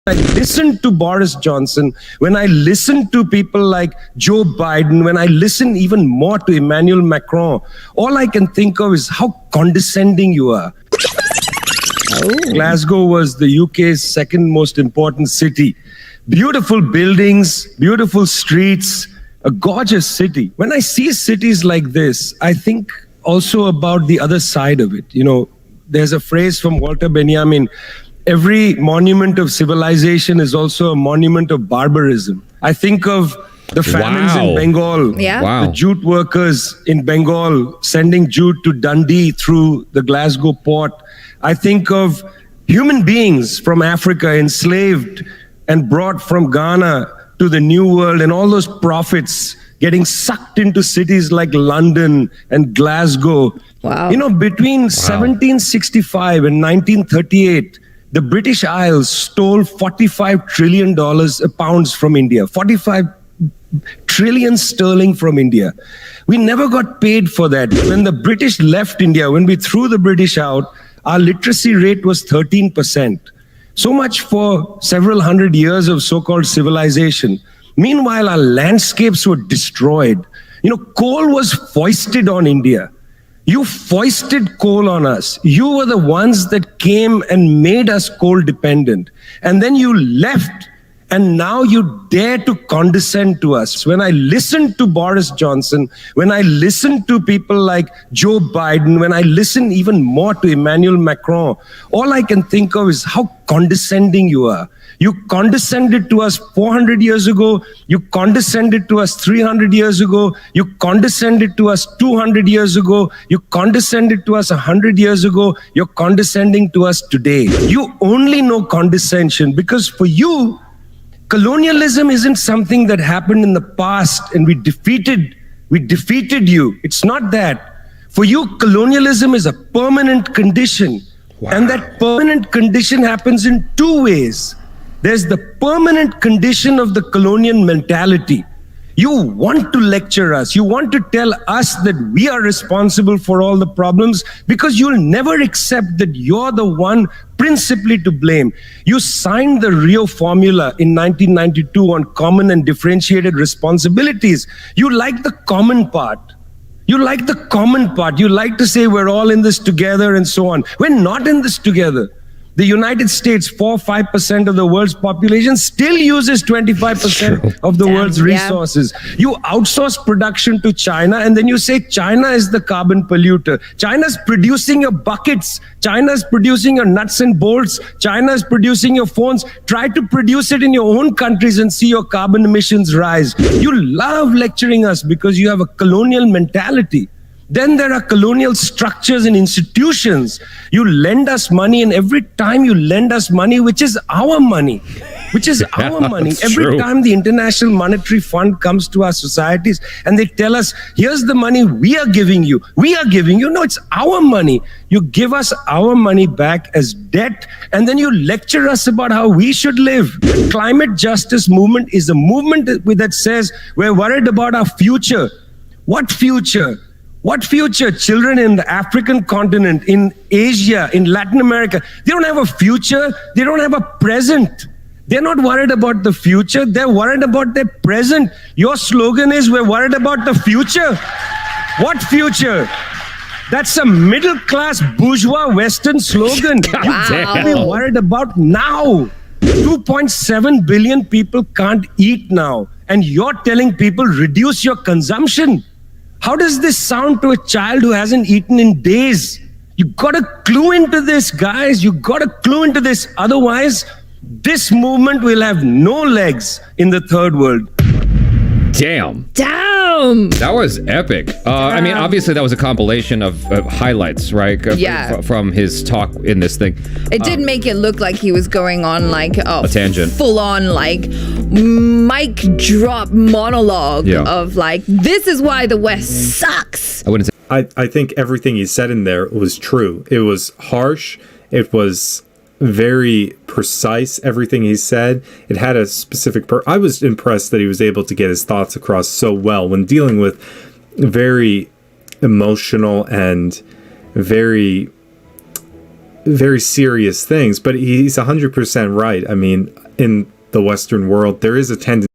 I listen to Boris Johnson, when I listen to people like Joe Biden, when I listen even more to Emmanuel Macron, all I can think of is how condescending you are. Glasgow was the UK's second most important city. Beautiful buildings, beautiful streets, a gorgeous city. When I see cities like this, I think also about the other side of it. You know, there's a phrase from Walter Benjamin, every monument of civilization is also a monument of barbarism. I think of the famines in Bengal, the jute workers in Bengal sending jute to Dundee through the Glasgow port. I think of human beings from Africa enslaved and brought from Ghana to the New World, and all those prophets getting sucked into cities like London and Glasgow. Wow. You know, between 1765 and 1938, the British Isles stole $45 trillion pounds from India, 45 trillion sterling from India. We never got paid for that. When the British left India, when we threw the British out, our literacy rate was 13%. So much for several hundred years of so-called civilization. Meanwhile, our landscapes were destroyed. You know, coal was foisted on India. You foisted coal on us. You were the ones that came and made us coal dependent. And then you left, and now you dare to condescend to us. When I listen to Boris Johnson, when I listen to people like Joe Biden, when I listen even more to Emmanuel Macron, all I can think of is how condescending you are. You condescended to us 400 years ago. You condescended to us 300 years ago. You condescended to us 200 years ago. You condescended to us 100 years ago. You're condescending to us today. You only know condescension because for you, colonialism isn't something that happened in the past and we defeated you. It's not that. For you, colonialism is a permanent condition. Wow. And that permanent condition happens in two ways. There's the permanent condition of the colonial mentality. You want to lecture us. You want to tell us that we are responsible for all the problems because you'll never accept that you're the one principally to blame. You signed the Rio Formula in 1992 on common and differentiated responsibilities. You like the common part. You like the common part. You like to say we're all in this together and so on. We're not in this together. The United States, 4-5% of the world's population, still uses 25% of the world's resources. You outsource production to China, and then you say China is the carbon polluter. China's producing your buckets. China's producing your nuts and bolts. China's producing your phones. Try to produce it in your own countries and see your carbon emissions rise. You love lecturing us because you have a colonial mentality. Then there are colonial structures and institutions. You lend us money, and every time you lend us money, which is our money, every time the International Monetary Fund comes to our societies and they tell us, here's the money we are giving you. No, it's our money. You give us our money back as debt, and then you lecture us about how we should live. The climate justice movement is a movement that says we're worried about our future. What future? What future? Children in the African continent, in Asia, in Latin America, they don't have a future. They don't have a present. They're not worried about the future. They're worried about their present. Your slogan is, we're worried about the future. What future? That's a middle-class bourgeois Western slogan. What are we worried about now? 2.7 billion people can't eat now. And you're telling people, reduce your consumption. How does this sound to a child who hasn't eaten in days? You got to clue into this, guys. You got to clue into this. Otherwise, this movement will have no legs in the third world. Damn. That was epic. I mean, obviously, that was a compilation of highlights, right? From his talk in this thing. It did make it look like he was going on like a tangent. Full on like mic drop monologue of like, this is why the West sucks. I wouldn't say. I think everything he said in there was true. It was harsh. It was very precise, everything he said. It had a specific I was impressed that he was able to get his thoughts across so well when dealing with very emotional and very, very serious things. But he's 100% right. I mean, in the Western world, there is a tendency